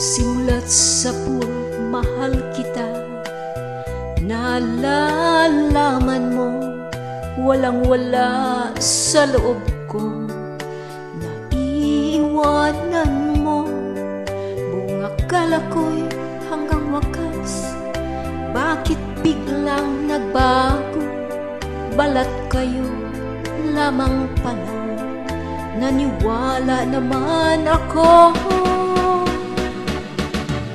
Simulat sa mahal kita, nalalaman mo, walang-wala sa loob ko. Naiiwanan mo, buong akala ko'y hanggang wakas. Bakit biglang nagbago? Balat kayo lamang pala. Naniwala naman ako.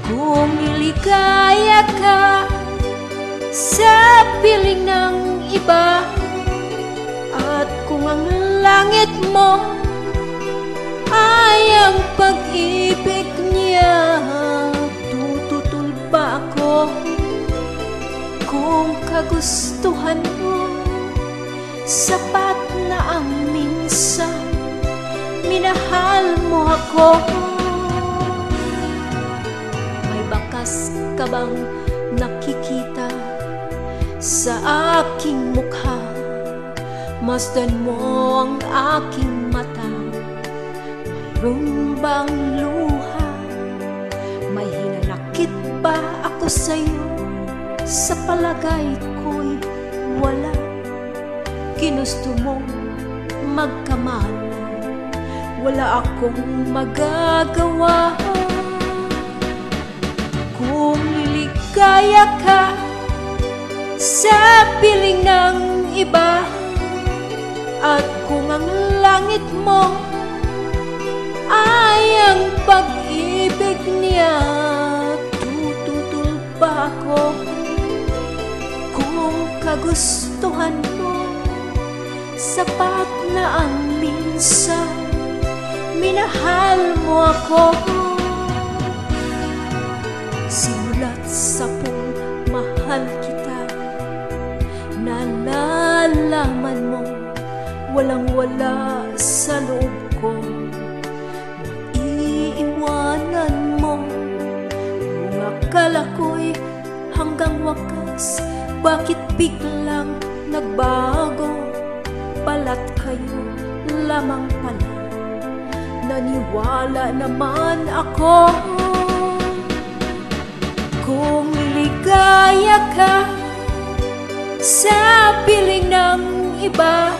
Kung niligaya ka sa piling ng iba, at kung ang langit mo ay ang pag-ibig niya, tututol ba ako? Kung kagustuhan mo, sapat na ang minsan minahal mo ako. Ka bang nakikita sa aking mukha? Masdan mo ang aking mata. Mayroon bang luha? May hinanakit ba ako sa'yo? Sa palagay ko'y wala. Ginusto mong magkamala, wala akong magagawa. Kung niligaya ka sa piling ng iba, at kung ang langit mo ay ang pag-ibig niya, tututol ba ako? Kung kagustuhan mo, sapat na ang minsan minahal mo ako. Simulat sa mahal kita, nalalaman mo, walang-wala sa loob ko. Naiiwanan mo, kung akala ko'y hanggang wakas. Bakit biglang nagbago? Balat kayo lamang pala. Naniwala naman ako. Kung ligaya ka sa piling ng iba,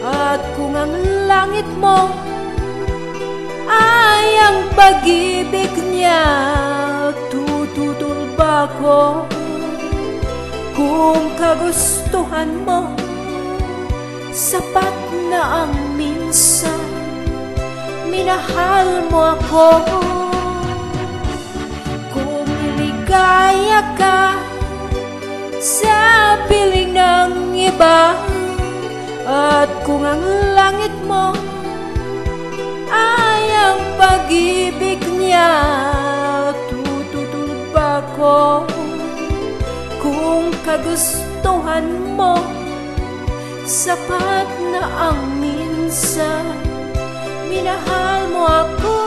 at kung ang langit mo ay ang pag-ibig niya, tututol ba ako? Kung kagustuhan mo, sapat na ang minsan minahal mo ako. Kaya ka sa piling ng iba, at kung ang langit mo ay ang pag-ibig niya, tututol ba ako? Kung kagustuhan mo, sapat na ang minsan minahal mo ako.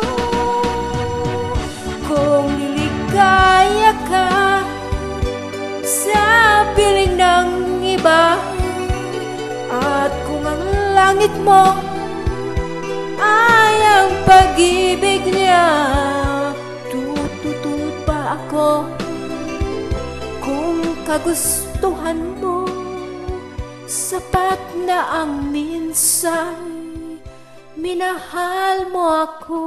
Kung niligaya ka sa piling ng iba, at kung ang langit mo ay ang pag-ibig niya, tututol ba ako? Kung kagustuhan mo, sapat na ang minsan minahal mo ako.